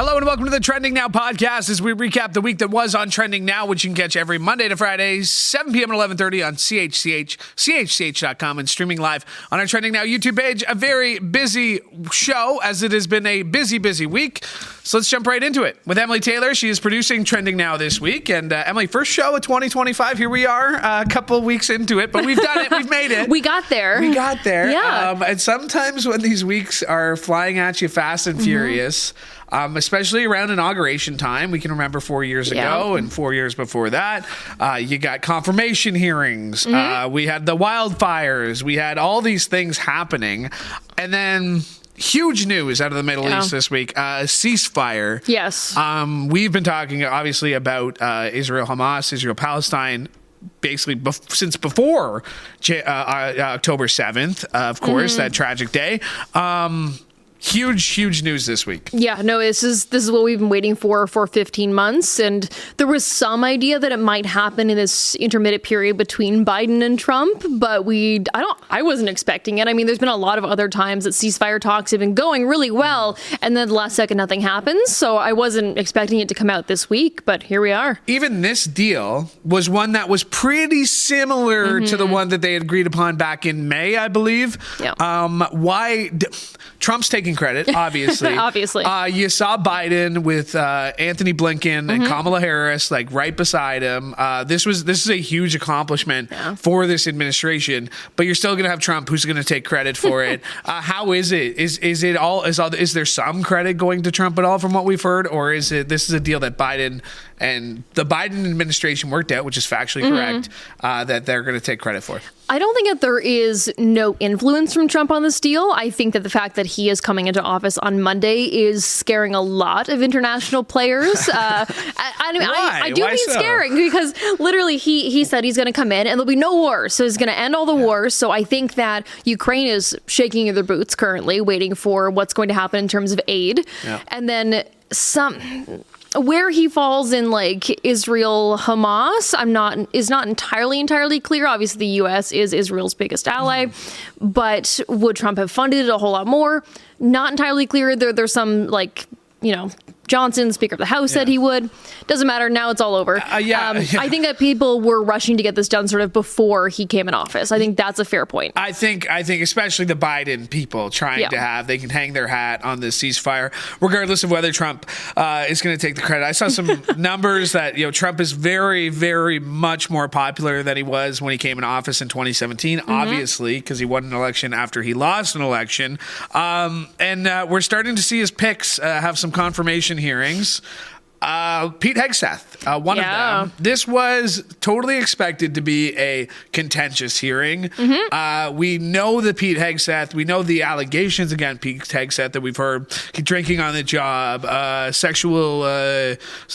Hello and welcome to the Trending Now podcast as we recap the week that was on Trending Now, which you can catch every Monday to Friday, 7 p.m. and 11:30 on CHCH, CHCH.com, and streaming live on our Trending Now YouTube page. A very busy show as it has been a busy week. So let's jump right into it. With Emily Tayler, she is producing Trending Now this week. And Emily, first show of 2025. Here we are, a couple of weeks into it, but we've done it. We've made it. We got there. Yeah. And sometimes when these weeks are flying at you fast and furious, especially around inauguration time, we can remember 4 years ago and 4 years before that, you got confirmation hearings. We had the wildfires. We had all these things happening. And then huge news out of the Middle East this week, ceasefire. Yes. We've been talking obviously about Israel-Hamas, Israel-Palestine, basically since before October 7th, of course, that tragic day. Huge news this week. Yeah, no, this is what we've been waiting for 15 months. And there was some idea that it might happen in this intermittent period between Biden and Trump, but I wasn't expecting it. I mean, there's been a lot of other times that ceasefire talks have been going really well, and then the last second nothing happens. So I wasn't expecting it to come out this week, but here we are. Even this deal was one that was pretty similar to the one that they had agreed upon back in May, I believe. Yeah. Trump's taking credit, obviously. Obviously. You saw Biden with Anthony Blinken and Kamala Harris, like right beside him. This is a huge accomplishment for this administration, but you're still going to have Trump who's going to take credit for it. How is it? Is there some credit going to Trump at all from what we've heard, or this is a deal that Biden and the Biden administration worked out, which is factually correct, that they're going to take credit for? I don't think that there is no influence from Trump on this deal. I think that the fact that he is coming into office on Monday is scaring a lot of international players. I do mean scaring because literally he said he's going to come in and there'll be no war. So he's going to end all the wars. So I think that Ukraine is shaking their boots currently, waiting for what's going to happen in terms of aid. Yeah. And then where he falls in like Israel-Hamas, is not entirely clear. Obviously, the U.S. is Israel's biggest ally, but would Trump have funded it a whole lot more? Not entirely clear. There's some Johnson, Speaker of the House, said he would. Doesn't matter. Now it's all over. I think that people were rushing to get this done sort of before he came in office. I think that's a fair point. I think especially the Biden people trying to they can hang their hat on this ceasefire, regardless of whether Trump is going to take the credit. I saw some numbers that, Trump is very, very much more popular than he was when he came in office in 2017, obviously, because he won an election after he lost an election. And we're starting to see his picks have some confirmation hearings. Pete Hegseth, one of them. This was totally expected to be a contentious hearing. We know that Pete Hegseth, we know the allegations against Pete Hegseth that we've heard, drinking on the job, sexual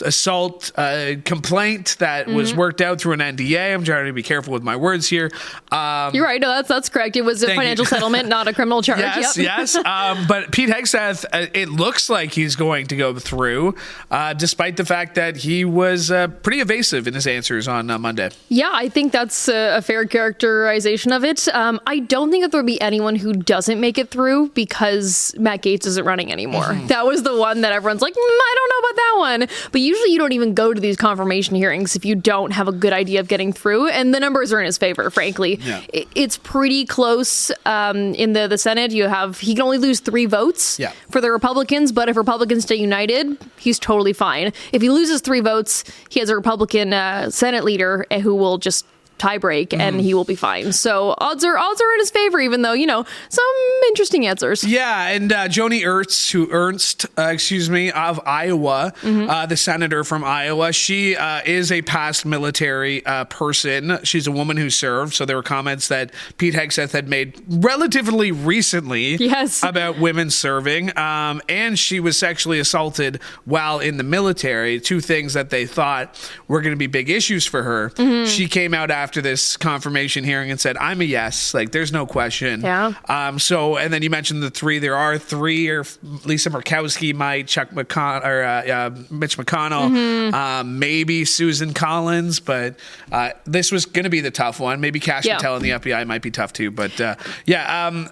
assault complaint that was worked out through an NDA. I'm trying to be careful with my words here. You're right. No, that's correct. It was a financial settlement, not a criminal charge. Yes. But Pete Hegseth, it looks like he's going to go through, despite the fact that he was pretty evasive in his answers on Monday. Yeah, I think that's a fair characterization of it. I don't think that there'll be anyone who doesn't make it through because Matt Gaetz isn't running anymore. That was the one that everyone's like, I don't know about that one. But usually you don't even go to these confirmation hearings if you don't have a good idea of getting through. And the numbers are in his favor, frankly. Yeah. It's pretty close in the Senate. He can only lose 3 votes for the Republicans. But if Republicans stay united, he's totally fine. If he loses 3 votes, he has a Republican Senate leader who will just tie break and he will be fine. So odds are in his favor, even though, some interesting answers. Yeah. And Joni Ernst, of Iowa, the senator from Iowa, she is a past military person. She's a woman who served. So there were comments that Pete Hegseth had made relatively recently about women serving. And she was sexually assaulted while in the military. 2 things that they thought were going to be big issues for her. She came out after after this confirmation hearing and said, I'm a yes. Like, there's no question. Yeah. So, and then you mentioned the three. There are three, or Lisa Murkowski might, Chuck McConnell, or Mitch McConnell, maybe Susan Collins. But this was going to be the tough one. Maybe Cash Patel and the FBI might be tough too. But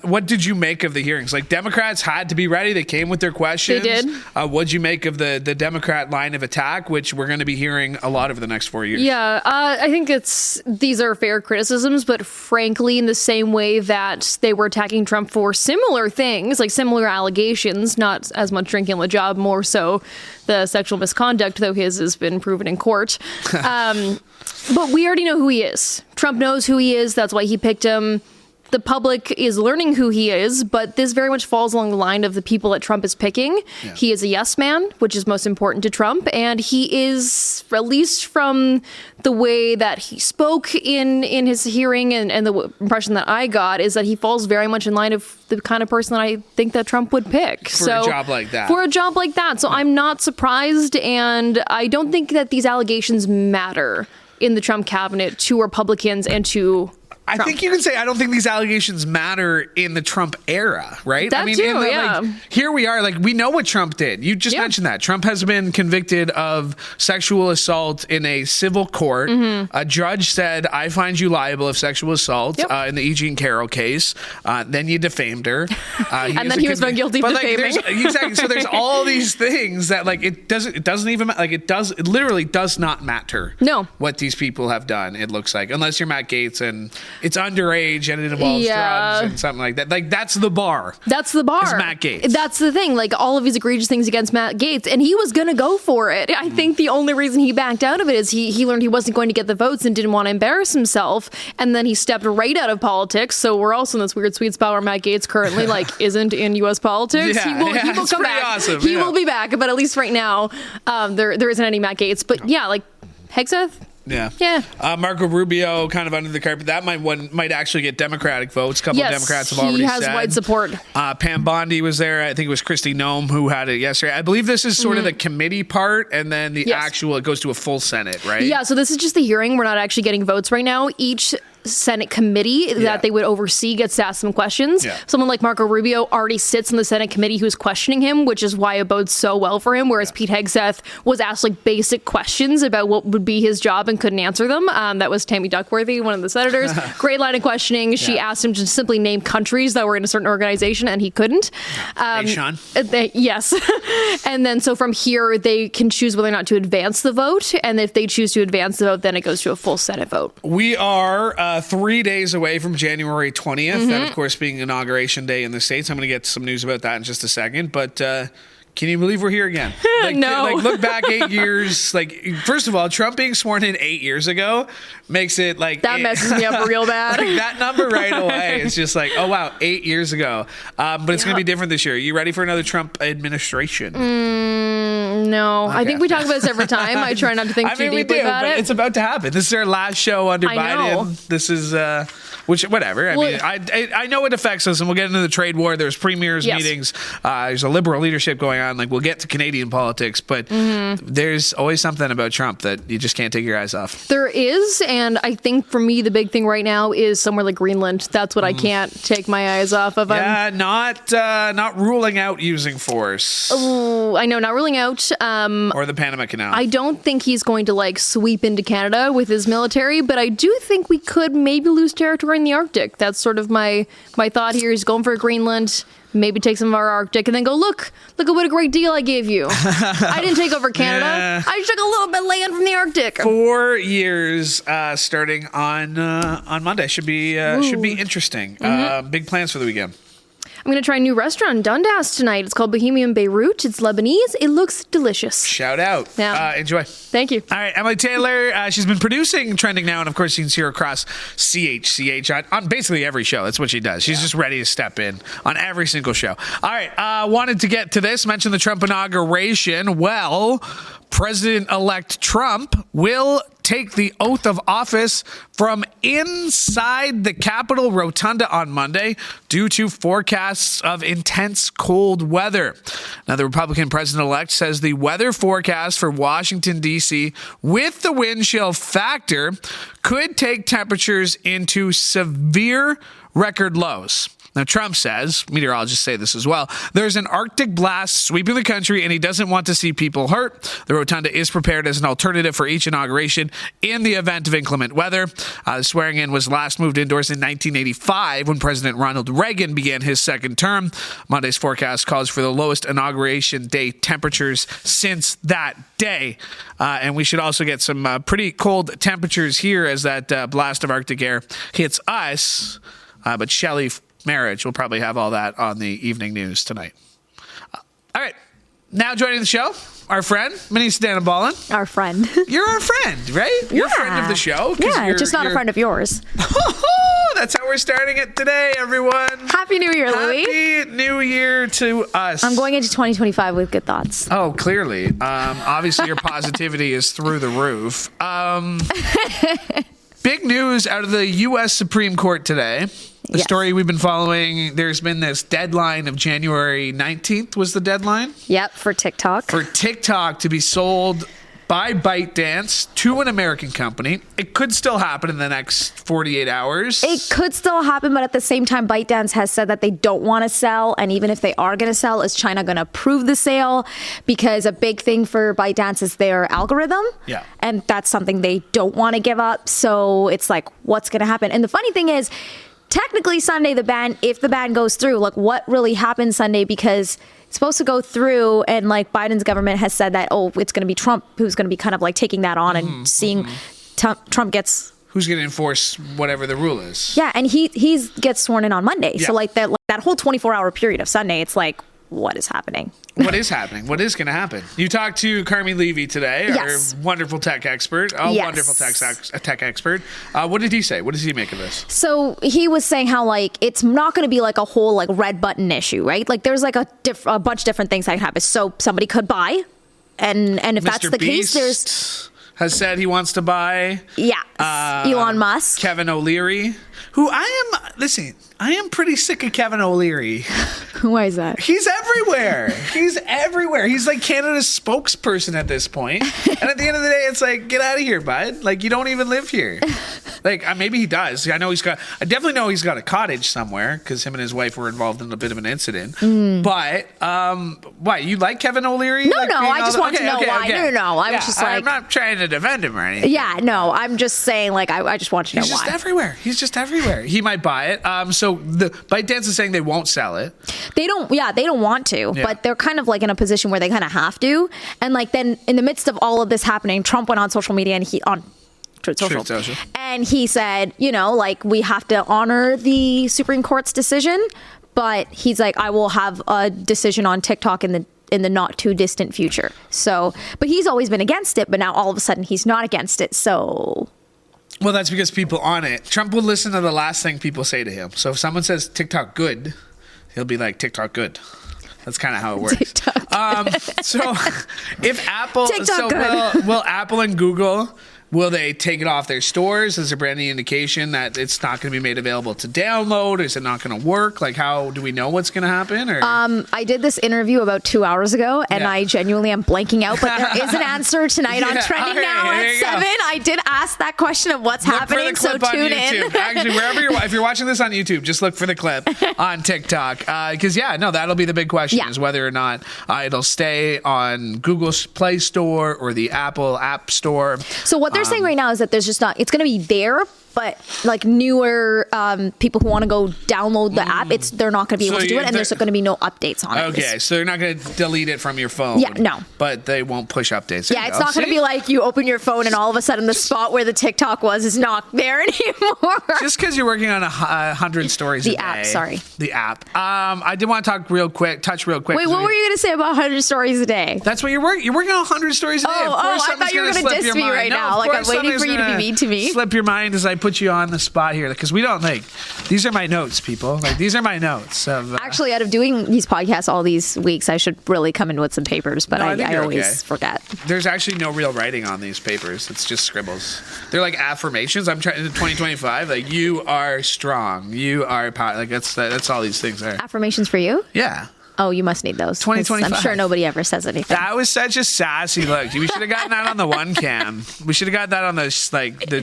what did you make of the hearings? Like, Democrats had to be ready. They came with their questions. They did. What'd you make of the Democrat line of attack, which we're going to be hearing a lot over the next 4 years? Yeah, I think these are fair criticisms, but frankly, in the same way that they were attacking Trump for similar things, like similar allegations, not as much drinking on the job, more so the sexual misconduct, though his has been proven in court. But we already know who he is. Trump knows who he is. That's why he picked him. The public is learning who he is, but this very much falls along the line of the people that Trump is picking. Yeah. He is a yes man, which is most important to Trump, and he is, at least from the way that he spoke in his hearing and the impression that I got, is that he falls very much in line of the kind of person that I think that Trump would pick. For a job like that. For a job like that. So I'm not surprised, and I don't think that these allegations matter in the Trump cabinet to Republicans and to I think you can say I don't think these allegations matter in the Trump era, right? That too, here we are, like, we know what Trump did. You just mentioned that. Trump has been convicted of sexual assault in a civil court. A judge said, I find you liable of sexual assault in the E. Jean Carroll case. Then you defamed her. And then he was found guilty of defaming. Exactly. So there's all these things that, like, it doesn't even, like, it literally does not matter. No. What these people have done, it looks like, unless you're Matt Gaetz and it's underage and it involves drugs and something like that. Like, that's the bar. That's the bar. It's Matt Gaetz. That's the thing. Like, all of these egregious things against Matt Gaetz, and he was going to go for it. I think the only reason he backed out of it is he learned he wasn't going to get the votes and didn't want to embarrass himself, and then he stepped right out of politics. So we're also in this weird sweet spot where Matt Gaetz currently isn't in U.S. politics. He will come back. Awesome. He will be back, but at least right now, there isn't any Matt Gaetz. But like Hegseth. Yeah. Marco Rubio kind of under the carpet. That might actually get Democratic votes. A couple of Democrats have already said. He has wide support. Pam Bondi was there. I think it was Kristi Noem who had it yesterday. I believe this is sort of the committee part, and then the actual, it goes to a full Senate, right? Yeah, so this is just the hearing. We're not actually getting votes right now. Each Senate committee that they would oversee gets to ask some questions. Someone like Marco Rubio already sits in the Senate committee who's questioning him, which is why it bodes so well for him, whereas Pete Hegseth was asked like basic questions about what would be his job and couldn't answer them. That was Tammy Duckworthy, one of the senators. Great line of questioning. She asked him to simply name countries that were in a certain organization, and he couldn't. Hey, Sean. Yes. And then so from here, they can choose whether or not to advance the vote, and if they choose to advance the vote, then it goes to a full Senate vote. We are 3 days away from January 20th, that, of course, being Inauguration Day in the States. I'm going to get some news about that in just a second, but can you believe we're here again? No. Look back 8 years. First of all, Trump being sworn in 8 years ago makes it like... That messes me up real bad. That number right away is just like, oh, wow, 8 years ago. But it's going to be different this year. Are you ready for another Trump administration? No. Okay. I think we talk about this every time. I try not to think too deeply about it. It's about to happen. This is our last show under Biden. This is... whatever. I know it affects us, and we'll get into the trade war. There's premiers meetings. There's a liberal leadership going on. Like, we'll get to Canadian politics, but there's always something about Trump that you just can't take your eyes off. There is, and I think for me, the big thing right now is somewhere like Greenland. That's what I can't take my eyes off of. Yeah, not ruling out using force. Oh, I know, not ruling out. Or the Panama Canal. I don't think he's going to sweep into Canada with his military, but I do think we could maybe lose territory in the Arctic. That's sort of my thought here. He's going for Greenland, maybe take some of our Arctic, and then go, look at what a great deal I gave you. I didn't take over Canada. I just took a little bit of land from the Arctic. 4 years starting on Monday. Should be interesting. Big plans for the weekend. I'm going to try a new restaurant in Dundas tonight. It's called Bohemian Beirut. It's Lebanese. It looks delicious. Shout out. Yeah. Enjoy. Thank you. All right, Emily Tayler. She's been producing Trending Now, and of course you can see her across CHCH on basically every show. That's what she does. She's just ready to step in on every single show. All right, wanted to get to this, mention the Trump inauguration. Well, President-elect Trump will take the oath of office from inside the Capitol Rotunda on Monday due to forecasts of intense cold weather. Now, the Republican president-elect says the weather forecast for Washington, D.C. with the wind chill factor could take temperatures into severe record lows. Now, Trump says, meteorologists say this as well, there's an Arctic blast sweeping the country and he doesn't want to see people hurt. The Rotunda is prepared as an alternative for each inauguration in the event of inclement weather. The swearing-in was last moved indoors in 1985 when President Ronald Reagan began his second term. Monday's forecast calls for the lowest inauguration day temperatures since that day. And we should also get some pretty cold temperatures here as that blast of Arctic air hits us. But Shelley Marriage will probably have all that on the evening news tonight. All right. Now joining the show, our friend, Manesa Dhanabalan. Our friend. You're our friend, right? You're a friend of the show. Yeah, just not a friend of yours. That's how we're starting it today, everyone. Happy New Year, Louie. Happy New Year to us. I'm going into 2025 with good thoughts. Oh, clearly. Obviously, your positivity is through the roof. Big news out of the U.S. Supreme Court today. The story we've been following, there's been this deadline of January 19th was the deadline. Yep, for TikTok. For TikTok to be sold by ByteDance to an American company. It could still happen in the next 48 hours. It could still happen, but at the same time, ByteDance has said that they don't want to sell. And even if they are going to sell, is China going to approve the sale? Because a big thing for ByteDance is their algorithm. Yeah. And that's something they don't want to give up. So it's like, what's going to happen? And the funny thing is, technically Sunday, if the ban goes through, like what really happened Sunday, because it's supposed to go through and like Biden's government has said that, it's going to be Trump who's going to be kind of like taking that on and seeing Trump gets... Who's going to enforce whatever the rule is. Yeah, and he gets sworn in on Monday. Yeah. So like that whole 24-hour period of Sunday, it's like, what is happening? What is happening? What is going to happen? You talked to Carney Levy today, yes. Our wonderful tech expert. Wonderful tech expert. What did he say? What does he make of this? So he was saying how like it's not going to be like a whole like red button issue, right? Like there's like a bunch of different things that can happen. So somebody could buy, and if Mr. that's the Beast case, has said he wants to buy. Yeah, Elon Musk, Kevin O'Leary, who I am pretty sick of Kevin O'Leary. Why is that? He's everywhere. He's like Canada's spokesperson at this point. And at the end of the day, it's like, get out of here, bud. Like, you don't even live here. Like, maybe he does. I definitely know he's got a cottage somewhere because him and his wife were involved in a bit of an incident. But, why? You like Kevin O'Leary? No, I just want to know why. Okay. No. I was just like... I'm not trying to defend him or anything. Yeah, no. I'm just saying, like, I just want to know why. He's just everywhere. He might buy it. So the ByteDance is saying they won't sell it. They don't want to, but they're kind of like in a position where they kind of have to. And like then in the midst of all of this happening, Trump went on social media and Truth Social. And he said, like we have to honor the Supreme Court's decision, but he's like, I will have a decision on TikTok in the not too distant future. So, but he's always been against it, but now all of a sudden he's not against it. So. Well, that's because people on it. Trump will listen to the last thing people say to him. So if someone says TikTok good, he'll be like, TikTok good. That's kind of how it works. So if Apple... will Apple and Google... Will they take it off their stores? Is there any indication that it's not going to be made available to download? Is it not going to work? Like, how do we know what's going to happen? Or? I did this interview about 2 hours ago, and I genuinely am blanking out. But there is an answer tonight on Trending Now at 7. I did ask that question of what's happening, so tune in. Actually, if you're watching this on YouTube, just look for the clip on TikTok. Because, that'll be the big question is whether or not it'll stay on Google's Play Store or the Apple App Store. So what they're saying right now is that there's just not, it's going to be there, but like newer people who want to go download the app, they're not going to be able to do it, and there's going to be no updates on it. Okay, so they're not going to delete it from your phone. Yeah, no. But they won't push updates. Yeah, it's not going to be like you open your phone and all of a sudden the spot where the TikTok was is not there anymore. Just because you're working on 100 stories a day. The app, sorry. The app. I did want to touch real quick. Wait, what were you going to say about 100 stories a day? That's what you're working. You're working on 100 stories a day. I thought you were going to diss me right now. Like I'm waiting for you to be mean to me. Slip your mind as I put you on the spot here because we don't these are my notes, people. Like these are my notes. Actually, out of doing these podcasts all these weeks, I should really come in with some papers, but I always forget. There's actually no real writing on these papers. It's just scribbles. They're like affirmations. I'm trying in 2025. Like you are strong. You are like that's all these things are. Affirmations for you? Yeah. Oh, you must need those. 2025. I'm sure nobody ever says anything. That was such a sassy look. We should have gotten that on the one cam. We should have got that on the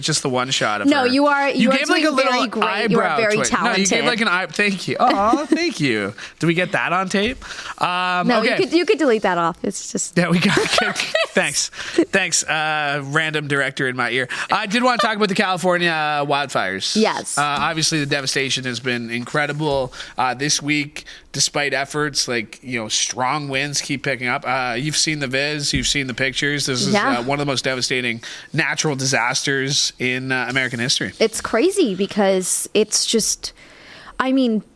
just the one shot of her. You gave like a little very great. eyebrow You are very twitch. talented. No, you gave like an eye. Thank you. Oh, thank you. Did we get that on tape? No, okay. you could delete that off. It's just we got. Thanks. Random director in my ear. I did want to talk about the California wildfires. Yes. Obviously, the devastation has been incredible this week. Despite efforts, strong winds keep picking up. You've seen the viz, you've seen the pictures. This is one of the most devastating natural disasters in American history. It's crazy because it's just,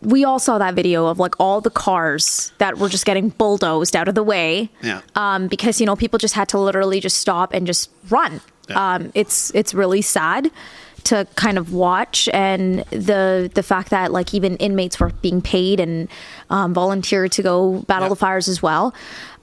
we all saw that video of like all the cars that were just getting bulldozed out of the way. Yeah. Because, people just had to literally just stop and just run. Yeah. It's really sad to kind of watch, and the fact that like even inmates were being paid and volunteered to go battle the fires as well.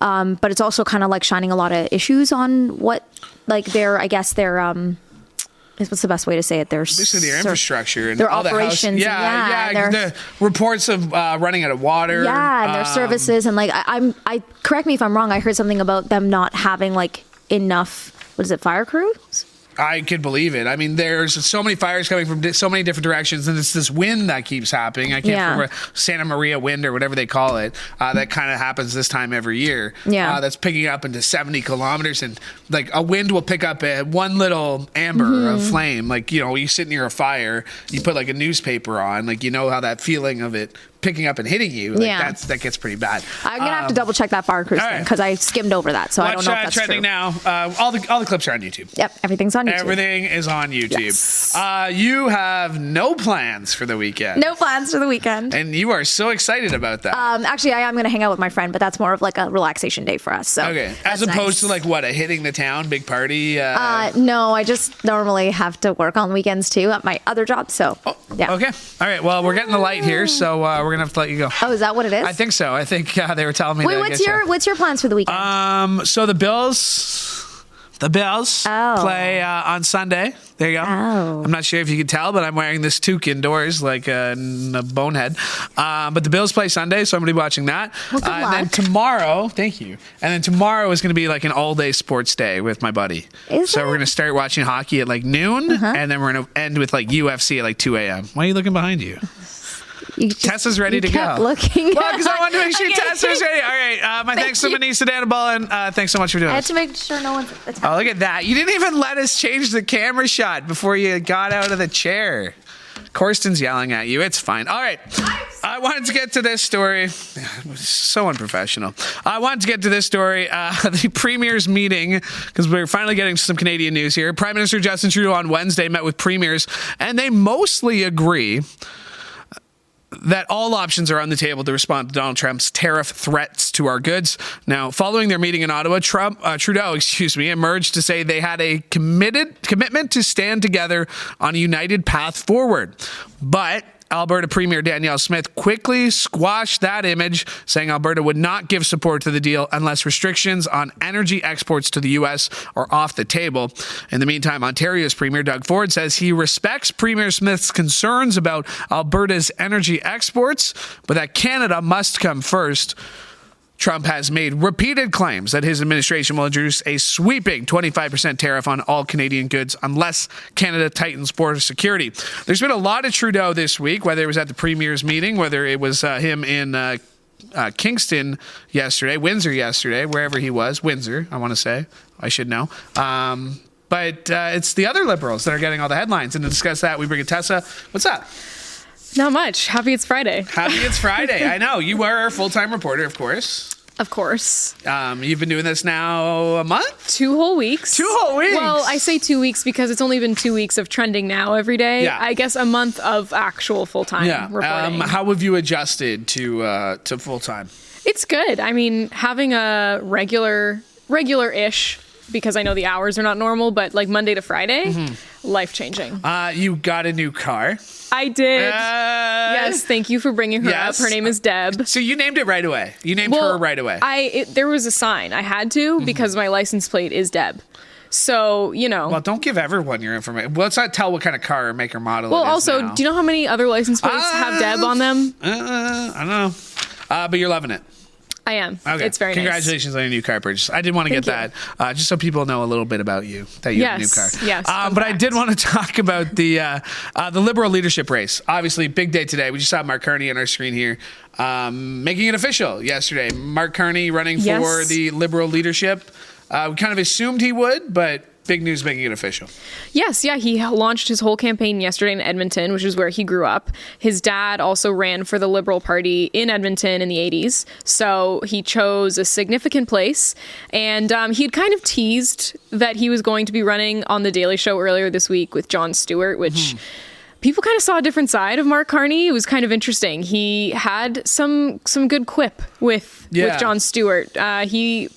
But it's also kind of like shining a lot of issues on what like their what's the best way to say it? Basically their infrastructure and their all operations. The reports of running out of water. Yeah, and their services, and like I correct me if I'm wrong. I heard something about them not having like enough. What is it? Fire crews? I could believe it. There's so many fires coming from so many different directions, and it's this wind that keeps happening. I can't remember Santa Maria wind or whatever they call it. That kind of happens this time every year. Yeah, that's picking up into 70 kilometers, and like a wind will pick up one little amber of flame. Like you sit near a fire, you put like a newspaper on, like how that feeling of it picking up and hitting you. Like that gets pretty bad. I'm gonna have to double check that fire cruise thing because I skimmed over that, so I don't know if that's trending true. Now. All the clips are on YouTube. Yep, everything's on YouTube. Everything is on YouTube. Yes. You have no plans for the weekend. No plans for the weekend. And you are so excited about that. Actually, I am going to hang out with my friend, but that's more of like a relaxation day for us. So okay. As opposed to like what, a hitting the town big party? No, I just normally have to work on weekends too at my other job. So yeah. Okay. All right. Well, we're getting the light here, so we're gonna have to let you go. Oh, is that what it is? I think so. I think they were telling me. Wait, what's your plans for the weekend? So the Bills play on Sunday. There you go. Oh. I'm not sure if you can tell, but I'm wearing this toque indoors like a bonehead. But the Bills play Sunday, so I'm going to be watching that. Well, good luck. And then tomorrow, thank you. And then tomorrow is going to be like an all-day sports day with my buddy. We're going to start watching hockey at like noon, and then we're going to end with like UFC at like 2 a.m. Why are you looking behind you? Tessa's ready to go. Looking. Well, because I wanted to make sure Tessa's ready. All right. My thanks to Manesa Dhanabalan. Thanks so much for doing this. I had to make sure no one's. Oh, look at that. You didn't even let us change the camera shot before you got out of the chair. Corsten's yelling at you. It's fine. All right. I wanted to get to this story. So unprofessional. I wanted to get to this story. The Premier's meeting, because we're finally getting some Canadian news here. Prime Minister Justin Trudeau on Wednesday met with premiers, and they mostly agree that all options are on the table to respond to Donald Trump's tariff threats to our goods. Now, following their meeting in Ottawa, Trudeau emerged to say they had a commitment to stand together on a united path forward. But Alberta Premier Danielle Smith quickly squashed that image, saying Alberta would not give support to the deal unless restrictions on energy exports to the U.S. are off the table. In the meantime, Ontario's Premier Doug Ford says he respects Premier Smith's concerns about Alberta's energy exports, but that Canada must come first. Trump has made repeated claims that his administration will introduce a sweeping 25% tariff on all Canadian goods unless Canada tightens border security. There's been a lot of Trudeau this week, whether it was at the Premier's meeting, whether it was him in Kingston yesterday, Windsor yesterday, wherever he was. Windsor, I want to say. I should know. But it's the other Liberals that are getting all the headlines. And to discuss that, we bring in Tessa. What's up? Not much. Happy it's Friday. Happy it's Friday. I know. You are a full-time reporter, of course. Of course. You've been doing this now a month? 2 whole weeks. 2 whole weeks? Well, I say 2 weeks because it's only been 2 weeks of trending now every day. Yeah. I guess a month of actual full-time reporting. How have you adjusted to full-time? It's good. I mean, having a regular-ish because I know the hours are not normal, but like Monday to Friday, life-changing. You got a new car. I did. Yes, thank you for bringing her up. Her name is Deb. So you named it right away. You named her right away. There was a sign. I had to because my license plate is Deb. So, Well, don't give everyone your information. Well, let's not tell what kind of car or make or model well, it is also, now. do you know how many other license plates have Deb on them? I don't know. But you're loving it. I am. Okay. It's very Congratulations on your new car purchase. I did want to get that just so people know a little bit about you, that you have a new car. Yes. But I did want to talk about the Liberal leadership race. Obviously, big day today. We just saw Mark Carney on our screen here making it official yesterday. Mark Carney running for the Liberal leadership. We kind of assumed he would, but big news making it official. Yes, yeah, he launched his whole campaign yesterday in Edmonton, which is where he grew up. His dad also ran for the Liberal Party in Edmonton in the 80s, so he chose a significant place. And he had kind of teased that he was going to be running on The Daily Show earlier this week with Jon Stewart, which... People kind of saw a different side of Mark Carney. It was kind of interesting. He had some good quip with Jon Stewart.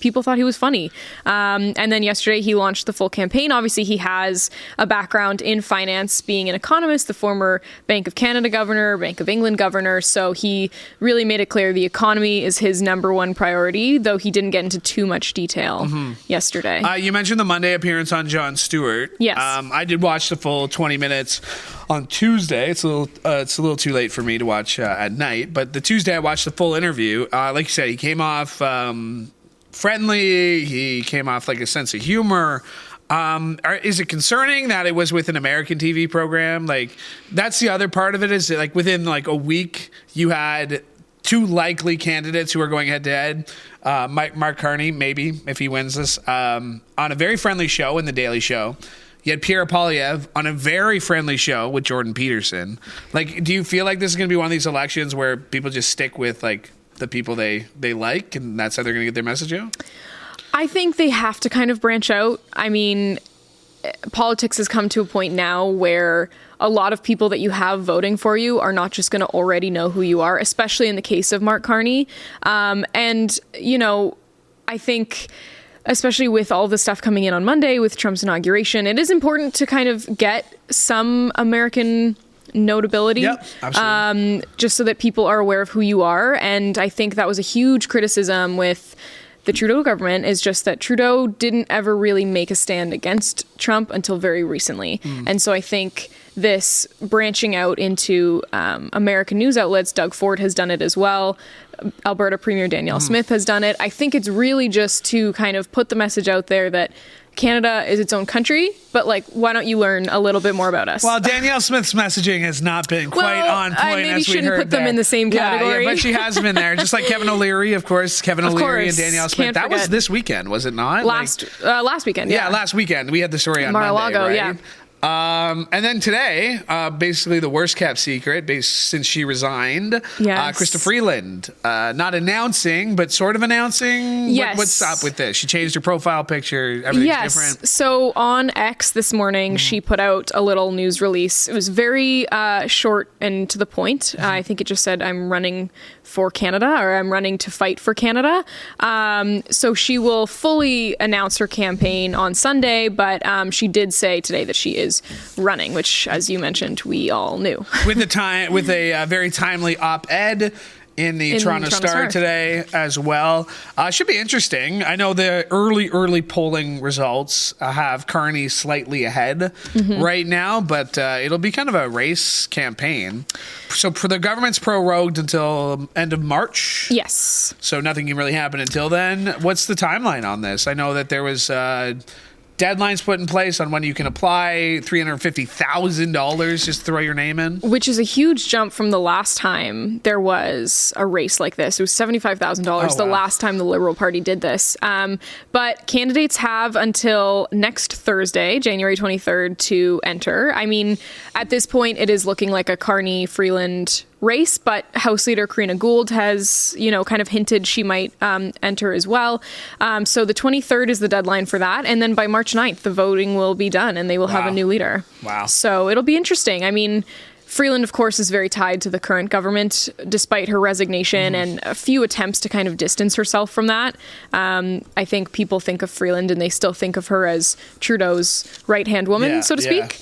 People thought he was funny. And then yesterday he launched the full campaign. Obviously, he has a background in finance, being an economist, the former Bank of Canada governor, Bank of England governor. So he really made it clear the economy is his number one priority, though he didn't get into too much detail yesterday. You mentioned the Monday appearance on Jon Stewart. Yes. I did watch the full 20 minutes on Tuesday. It's a little too late for me to watch at night, but the Tuesday I watched the full interview. Like you said, he came off friendly. He came off like a sense of humor. Is it concerning that it was with an American TV program? Like, that's the other part of it, is that, like, within like a week you had two likely candidates who are going head to head. Mark Carney, maybe if he wins this, on a very friendly show in The Daily Show. You had Pierre Poilievre on a very friendly show with Jordan Peterson. Like, do you feel like this is going to be one of these elections where people just stick with, like, the people they like, and that's how they're going to get their message out? I think they have to kind of branch out. I mean, politics has come to a point now where a lot of people that you have voting for you are not just going to already know who you are, especially in the case of Mark Carney. And, I think... especially with all the stuff coming in on Monday with Trump's inauguration, it is important to kind of get some American notability, absolutely. Just so that people are aware of who you are. And I think that was a huge criticism with the Trudeau government, is just that Trudeau didn't ever really make a stand against Trump until very recently. And so I think this branching out into American news outlets, Doug Ford has done it as well. Alberta Premier Danielle Smith has done it. I think it's really just to kind of put the message out there that Canada is its own country, but, like, why don't you learn a little bit more about us? Well, Danielle Smith's messaging has not been quite on point. I maybe as we shouldn't heard put them there. in the same category. Yeah, but she has been there, just like Kevin O'Leary, of course. Kevin O'Leary and Danielle Smith. Can't that was forget. this weekend, was it not? Last weekend, yeah, last weekend. We had the story on Mar-a-Lago, Monday, right? yeah. And then today, basically the worst kept secret, since she resigned, Yes. Krista Freeland, not announcing, but sort of announcing. Yes. What's up with this? She changed her profile picture. Everything's different. So on X this morning, she put out a little news release. It was very short and to the point. I think it just said, I'm running for Canada, or I'm running to fight for Canada. So she will fully announce her campaign on Sunday, but she did say today that she is running, which, as you mentioned, we all knew. With a very timely op-ed in the Toronto Star today as well. Should be interesting. I know the early polling results have Carney slightly ahead right now, but it'll be kind of a race campaign. So for the government's prorogued until end of March. Yes. So nothing can really happen until then. What's the timeline on this? I know that there was deadlines put in place on when you can apply, $350,000, just throw your name in. Which is a huge jump from the last time there was a race like this. It was $75,000 the last time the Liberal Party did this. But candidates have until next Thursday, January 23rd, to enter. I mean, at this point, it is looking like a Carney-Freeland race, but House Leader Karina Gould has, kind of hinted she might enter as well. So the 23rd is the deadline for that. And then by March 9th, the voting will be done and they will have a new leader. Wow. So it'll be interesting. I mean, Freeland, of course, is very tied to the current government, despite her resignation and a few attempts to kind of distance herself from that. I think people think of Freeland and they still think of her as Trudeau's right-hand woman, so to speak.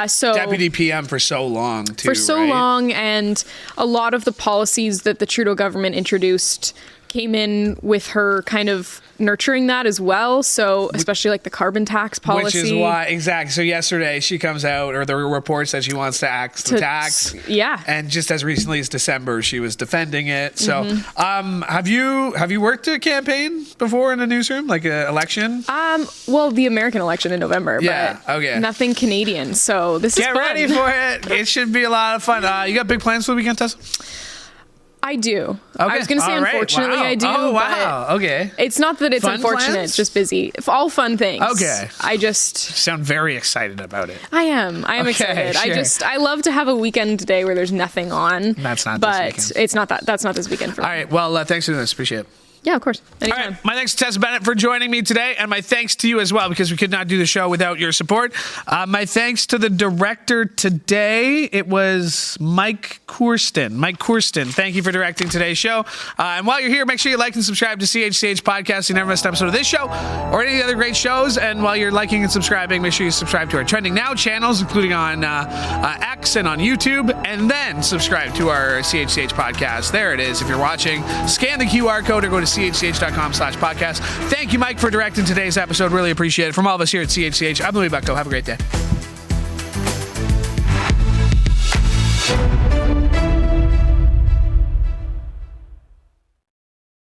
So Deputy PM for so long, too, For so long, and a lot of the policies that the Trudeau government introduced came in with her kind of nurturing that as well. So especially like the carbon tax policy. Which is why, exactly. So yesterday she comes out, or the report says she wants to axe the tax. Yeah. And just as recently as December, she was defending it. So have you worked a campaign before in a newsroom, like an election? Well, the American election in November, but okay. Nothing Canadian. So this is fun. Get ready for it. It should be a lot of fun. You got big plans for the weekend, Tessa? I do. Okay. I was going to say, unfortunately, I do. Oh, wow. Okay. It's not that it's Fun unfortunate. plans? It's just busy. All fun things. Okay. You sound very excited about it. I am excited. Sure. I love to have a weekend day where there's nothing on. That's not but this weekend. It's not that. That's not this weekend for me. All right. Well, thanks for this. Appreciate it. Yeah, of course. Anytime. All right. My thanks to Tessa Bennett for joining me today, and my thanks to you as well, because we could not do the show without your support. My thanks to the director today. It was Mike Courston. Mike Courston, thank you for directing today's show. And while you're here, make sure you like and subscribe to CHCH Podcast so you never miss an episode of this show or any of the other great shows. And while you're liking and subscribing, make sure you subscribe to our Trending Now channels, including on X and on YouTube, and then subscribe to our CHCH Podcast. There it is. If you're watching, scan the QR code or go to CHCH.com/podcast. Thank you, Mike, for directing today's episode. Really appreciate it. From all of us here at CHCH, I'm Louie Butko. Have a great day.